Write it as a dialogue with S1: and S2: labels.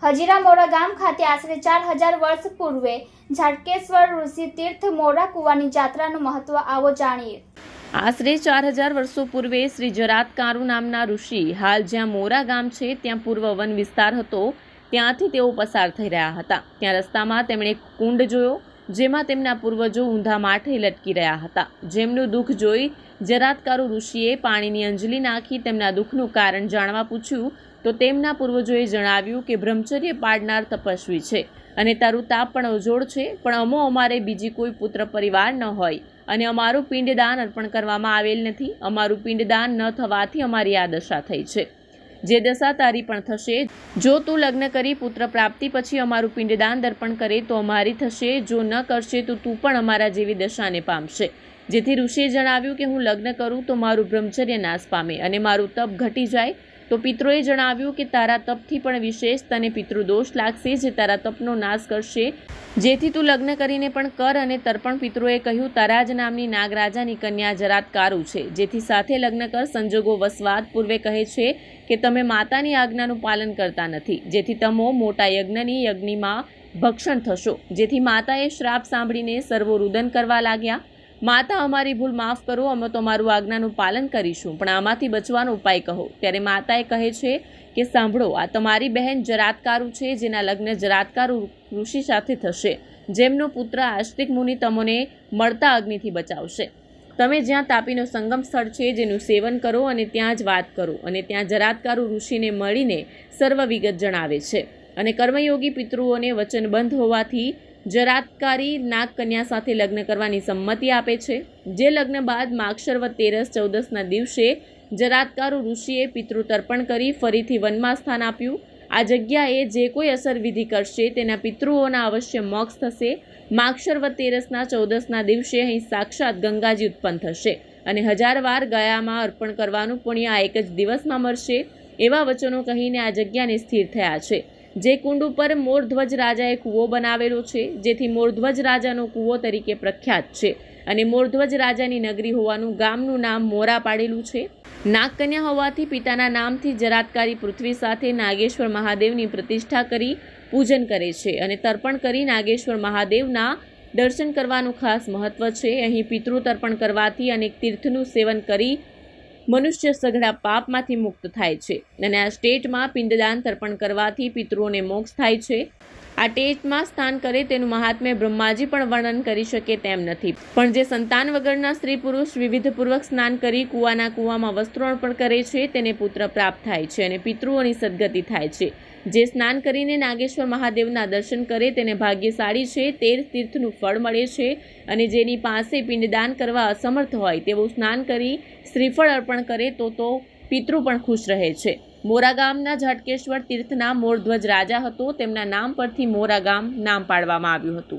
S1: હજીરા મોરા ગામ ખાતે આશરે 4000 વર્ષ પૂર્વે ઝાટકેશ્વર ઋષિ તીર્થ મોરા કુવાની જાત્રાનું મહત્વ આવો જાણીએ।
S2: આશરે 4000 વર્ષો પૂર્વે શ્રી જરાતકારુ નામના ઋષિ હાલ જ્યાં મોરા ગામ છે ત્યાં પૂર્વ વન વિસ્તાર હતો, ત્યાંથી તેઓ પસાર થઈ રહ્યા હતા। ત્યાં રસ્તામાં તેમણે કુંડ જોયો જેમાં તેમના પૂર્વજો ઊંધા માથે લટકી રહ્યા હતા। જેમનું દુઃખ જોઈ જરાતકારુ ઋષિએ પાણીની અંજલિ નાખી તેમના દુઃખનું કારણ જાણવા પૂછ્યું તો તેમના પૂર્વજોએ જણાવ્યું કે બ્રહ્મચર્ય પાળનાર તપસ્વી છે અને તારું તાપ પણ અજોડ છે, પણ અમારે બીજી કોઈ પુત્ર પરિવાર ન હોય અને અમારું પિંડદાન અર્પણ કરવામાં આવેલ નથી। અમારું પિંડદાન ન થવાથી અમારી આ દશા થઈ છે, જે દશા તારી પણ થશે। જો તું લગ્ન કરી પુત્ર પ્રાપ્તિ પછી અમારું પિંડદાન દર્પણ કરે તો અમારી થશે, જો ન કરશે તો તું પણ અમારા જેવી દશાને પામશે। જેથી ઋષિએ જણાવ્યું કે હું લગ્ન કરું તો મારું બ્રહ્મચર્ય નાશ પામે અને મારું તપ ઘટી જાય। તો પિતૃએ જણાવ્યું કે તારા તપથી પણ વિશેષ તને પિતૃદોષ લાગશે, જે તારા તપનો નાશ કરશે, જેથી તું લગ્ન કરીને પણ કર। અને તર્પણ પિતૃએ કહ્યું તારા જ નામની નાગરાજાની કન્યા જરાતકારુ છે, જેથી સાથે લગ્ન કર। સંજોગો વસવાટ પૂર્વે કહે છે કે તમે માતાની આજ્ઞાનું પાલન કરતા નથી, જેથી તમો મોટા યજ્ઞમાં ભક્ષણ થશો। જેથી માતાએ શ્રાપ સાંભળીને સર્વો રુદન કરવા લાગ્યા। માતા અમારી ભૂલ માફ કરો, અમે તો મારું આજ્ઞાનું પાલન કરીશું, પણ આમાંથી બચવાનો ઉપાય કહો। ત્યારે માતાએ કહે છે કે સાંભળો, આ તમારી બહેન જરાતકારુ છે, જેના લગ્ન જરાતકારુ ઋષિ સાથે થશે, જેમનો પુત્ર આસ્તિક મુનિ તમને મળતા અગ્નિથી બચાવશે। તમે જ્યાં તાપીનો સંગમ સ્થળ છે જેનું સેવન કરો અને ત્યાં જ વાત કરો। અને ત્યાં જરાતકારુ ઋષિને મળીને સર્વ વિગત જણાવે છે અને કર્મયોગી પિતૃઓને વચનબંધ હોવાથી જરાતકારી નાગ કન્યા સાથે લગ્ન કરવાની સંમતિ આપે છે। જે લગ્ન બાદ માગશરવદ તેરસ 14ના દિવસે જરાતકારુ ઋષિએ પિતૃતર્પણ કરી ફરીથી વનમાં સ્થાન આપ્યું। આ જગ્યાએ જે કોઈ અસર વિધિ કરશે તેના પિતૃઓના અવશ્ય મોક્ષ થશે। માગશરવદ તેરસના 14ના દિવસે અહીં સાક્ષાત ગંગાજી ઉત્પન્ન થશે અને 1000 વાર ગયામાં અર્પણ કરવાનું પુણ્ય આ એક જ દિવસમાં મળશે। એવા વચનો કહીને આ જગ્યાને સ્થિર થયા છે। જે કુંડ ઉપર મોરધ્વજ રાજાએ કૂવો બનાવેલો છે, જેથી મોરધ્વજ રાજાનો કૂવો તરીકે પ્રખ્યાત છે અને મોરધ્વજ રાજાની નગરી હોવાનું ગામનું નામ મોરા પાડેલું છે। નાગકન્યા હોવાથી પિતાના નામથી જરાતકારી પૃથ્વી સાથે નાગેશ્વર મહાદેવની પ્રતિષ્ઠા કરી પૂજન કરે છે અને તર્પણ કરી નાગેશ્વર મહાદેવના દર્શન કરવાનું ખાસ મહત્વ છે। અહીં પિતૃ તર્પણ કરવાથી અનેક તીર્થનું સેવન કરી મનુષ્ય સઘળા પાપમાંથી મુક્ત થાય છે અને આ સ્ટેટમાં પિંડદાન તર્પણ કરવાથી પિતૃઓને મોક્ષ થાય છે। આ ટેટમાં સ્નાન કરે તેનું મહાત્મ્ય બ્રહ્માજી પણ વર્ણન કરી શકે તેમ નથી, પણ જે સંતાન વગરના સ્ત્રી પુરુષ વિવિધપૂર્વક સ્નાન કરી કૂવામાં વસ્ત્રો અર્પણ કરે છે તેને પુત્ર પ્રાપ્ત થાય છે અને પિતૃઓની સદગતિ થાય છે। જે સ્નાન કરીને નાગેશ્વર મહાદેવના દર્શન કરે તેને ભાગ્યશાળી છે, 13 તીર્થનું ફળ મળે છે અને જેની પાસે પિંડદાન કરવા અસમર્થ હોય તેવું સ્નાન કરી શ્રીફળ અર્પણ કરે તો પિતૃ પણ ખુશ રહે છે। મોરા ગામના ઝાટકેશ્વર તીર્થના મોરધ્વજ રાજા હતો, તેમના નામ પરથી મોરા ગામ નામ પાડવામાં આવ્યું હતું।